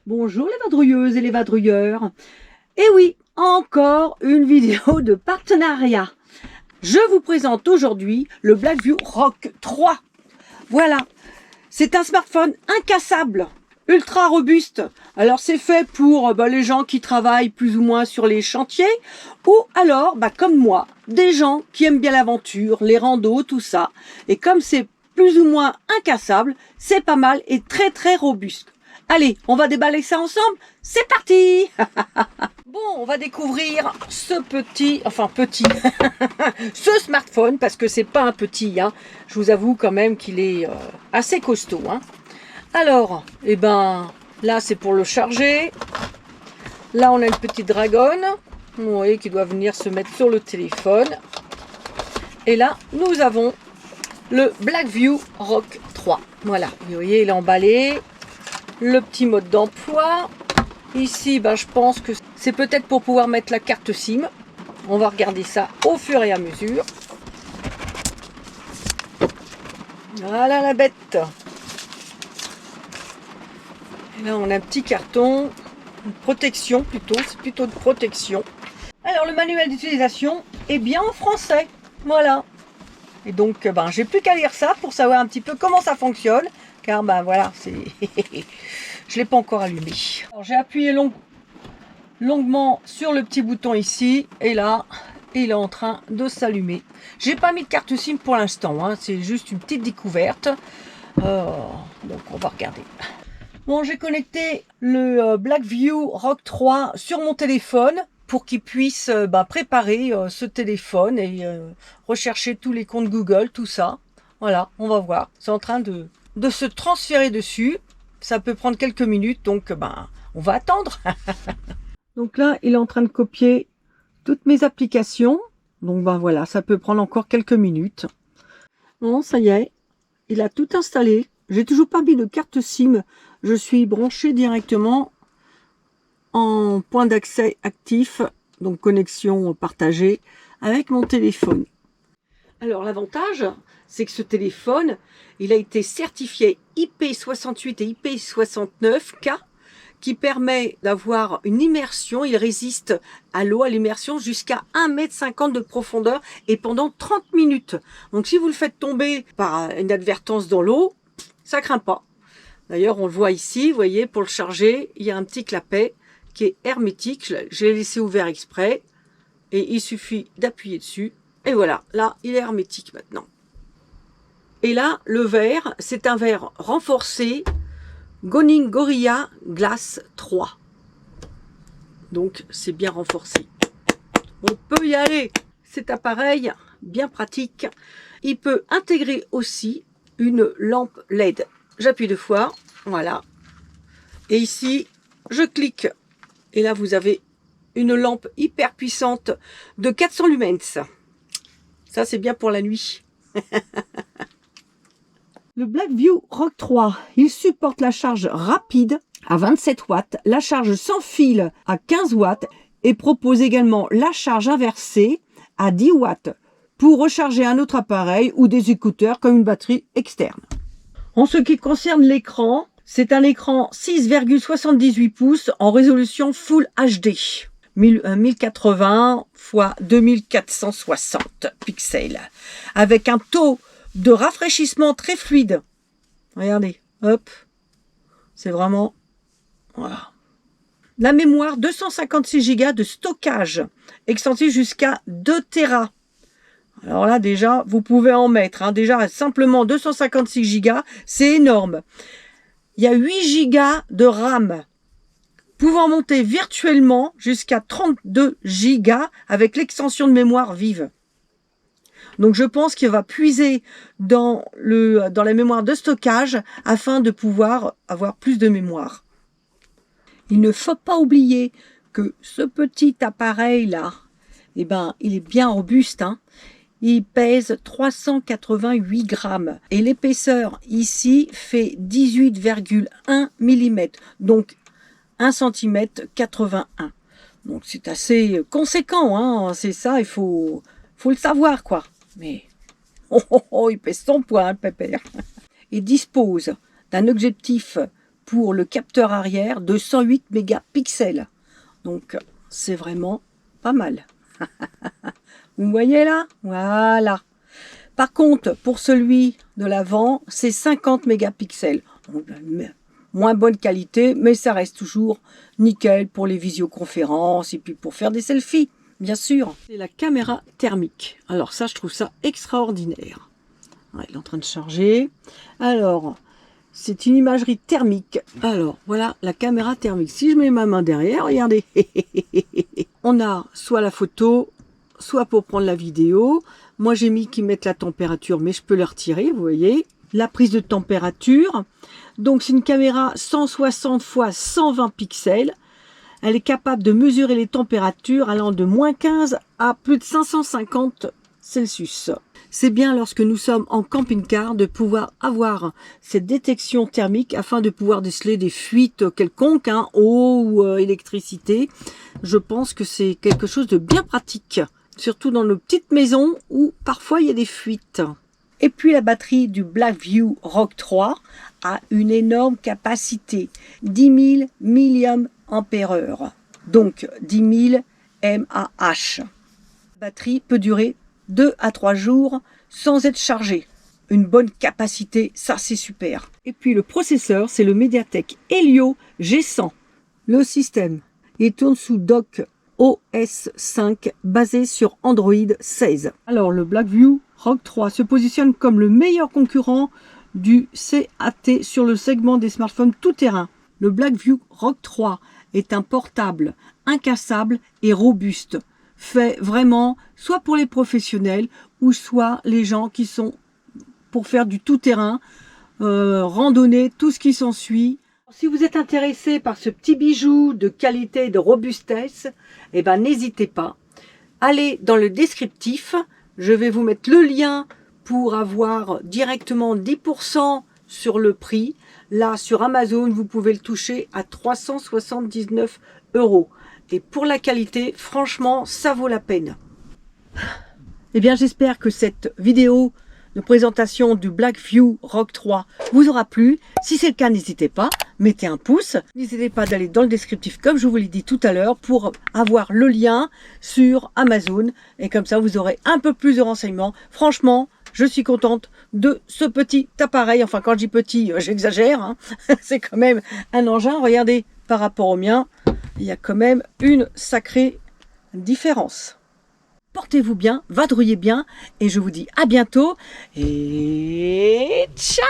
Bonjour les vadrouilleuses et les vadrouilleurs. Et oui, encore une vidéo de partenariat. Je vous présente aujourd'hui le Blackview Rock 3. Voilà, c'est un smartphone incassable, ultra robuste. Alors c'est fait pour les gens qui travaillent plus ou moins sur les chantiers, ou alors, comme moi, des gens qui aiment bien l'aventure, les randos, tout ça. Et comme c'est plus ou moins incassable, c'est pas mal et très très robuste. Allez, on va déballer ça ensemble. C'est parti. Bon, on va découvrir ce petit, ce smartphone, parce que c'est pas un petit, hein. Je vous avoue quand même qu'il est assez costaud, hein. Alors, là c'est pour le charger. Là on a une petite dragonne, vous voyez, qui doit venir se mettre sur le téléphone. Et là, nous avons le Blackview Rock 3. Voilà, vous voyez, il est emballé. Le petit mode d'emploi. Ici, je pense que c'est peut-être pour pouvoir mettre la carte SIM. On va regarder ça au fur et à mesure. Voilà la bête. Et là, on a un petit carton. Une protection plutôt. C'est plutôt de protection. Alors, le manuel d'utilisation est bien en français. Voilà. Et donc, j'ai plus qu'à lire ça pour savoir un petit peu comment ça fonctionne. Car, voilà, c'est... Je ne l'ai pas encore allumé. J'ai appuyé longuement sur le petit bouton ici. Et là, il est en train de s'allumer. J'ai pas mis de carte SIM pour l'instant, hein, c'est juste une petite découverte. Donc, on va regarder. Bon, j'ai connecté le Blackview Rock 3 sur mon téléphone pour qu'il puisse préparer ce téléphone et rechercher tous les comptes Google, tout ça. Voilà, on va voir. C'est en train de se transférer dessus. Ça peut prendre quelques minutes, donc on va attendre. Donc là, il est en train de copier toutes mes applications. Donc voilà, ça peut prendre encore quelques minutes. Bon, ça y est, il a tout installé. J'ai toujours pas mis de carte SIM. Je suis branché directement en point d'accès actif, donc connexion partagée avec mon téléphone. Alors l'avantage, c'est que ce téléphone, il a été certifié IP68 et IP69K, qui permet d'avoir une immersion. Il résiste à l'eau, à l'immersion, jusqu'à 1,50 m de profondeur et pendant 30 minutes. Donc si vous le faites tomber par une advertence dans l'eau, ça craint pas. D'ailleurs, on le voit ici, vous voyez, pour le charger, il y a un petit clapet qui est hermétique. Je l'ai laissé ouvert exprès et il suffit d'appuyer dessus. Et voilà, là, il est hermétique maintenant. Et là, le verre, c'est un verre renforcé Corning Gorilla Glass 3. Donc, c'est bien renforcé. On peut y aller. Cet appareil, bien pratique. Il peut intégrer aussi une lampe LED. J'appuie 2 fois, voilà. Et ici, je clique. Et là, vous avez une lampe hyper puissante de 400 lumens. Ça, c'est bien pour la nuit. Le Blackview Rock 3, il supporte la charge rapide à 27 watts, la charge sans fil à 15 watts et propose également la charge inversée à 10 watts pour recharger un autre appareil ou des écouteurs comme une batterie externe. En ce qui concerne l'écran, c'est un écran 6,78 pouces en résolution Full HD. 1080 x 2460 pixels, avec un taux de rafraîchissement très fluide. Regardez, hop, c'est vraiment, voilà. La mémoire, 256 Go de stockage, extensif jusqu'à 2 Tera. Alors là, déjà, vous pouvez en mettre, hein. Déjà, simplement 256 Go, c'est énorme. Il y a 8 Go de RAM, pouvant monter virtuellement jusqu'à 32 Go avec l'extension de mémoire vive. Donc je pense qu'il va puiser dans la mémoire de stockage afin de pouvoir avoir plus de mémoire. Il ne faut pas oublier que ce petit appareil là, il est bien robuste, hein. Il pèse 388 grammes et l'épaisseur ici fait 18,1 mm, donc 1 cm 81. Donc c'est assez conséquent, hein. C'est ça, il faut le savoir, quoi. Mais il pèse son poids, le pépère. Il dispose d'un objectif pour le capteur arrière de 108 mégapixels. Donc c'est vraiment pas mal. Vous voyez là? Voilà. Par contre, pour celui de l'avant, c'est 50 mégapixels. Moins bonne qualité, mais ça reste toujours nickel pour les visioconférences et puis pour faire des selfies, bien sûr. C'est la caméra thermique. Alors ça, je trouve ça extraordinaire. Ouais, il est en train de charger. Alors, c'est une imagerie thermique. Alors, voilà la caméra thermique. Si je mets ma main derrière, regardez. On a soit la photo, soit pour prendre la vidéo. Moi, j'ai mis qu'ils mettent la température, mais je peux la retirer, vous voyez. La prise de température. Donc, c'est une caméra 160 x 120 pixels. Elle est capable de mesurer les températures allant de -15 à plus de 550 Celsius. C'est bien lorsque nous sommes en camping-car de pouvoir avoir cette détection thermique afin de pouvoir déceler des fuites quelconques, eau ou électricité. Je pense que c'est quelque chose de bien pratique, surtout dans nos petites maisons où parfois il y a des fuites. Et puis la batterie du Blackview Rock 3 a une énorme capacité, 10 000 mAh, donc 10 000 mAh. La batterie peut durer 2 à 3 jours sans être chargée. Une bonne capacité, ça c'est super. Et puis le processeur, c'est le MediaTek Helio G100. Le système, il tourne sous dock OS 5 basé sur Android 16. Alors le Blackview Rock 3 se positionne comme le meilleur concurrent du CAT sur le segment des smartphones tout-terrain. Le Blackview Rock 3 est un portable incassable et robuste, fait vraiment soit pour les professionnels ou soit les gens qui sont pour faire du tout-terrain, randonnée, tout ce qui s'ensuit. Si vous êtes intéressé par ce petit bijou de qualité et de robustesse, eh ben, n'hésitez pas. Allez dans le descriptif, je vais vous mettre le lien pour avoir directement 10% sur le prix. Là, sur Amazon, vous pouvez le toucher à 379 €. Et pour la qualité, franchement, ça vaut la peine. Eh bien, j'espère que cette vidéo de présentation du Blackview Rock 3 vous aura plu. Si c'est le cas, n'hésitez pas, mettez un pouce. N'hésitez pas d'aller dans le descriptif, comme je vous l'ai dit tout à l'heure, pour avoir le lien sur Amazon. Et comme ça, vous aurez un peu plus de renseignements. Franchement, je suis contente de ce petit appareil. Enfin, quand je dis petit, j'exagère. C'est quand même un engin. Regardez, par rapport au mien, il y a quand même une sacrée différence. Portez-vous bien, vadrouillez bien, et je vous dis à bientôt, et ciao.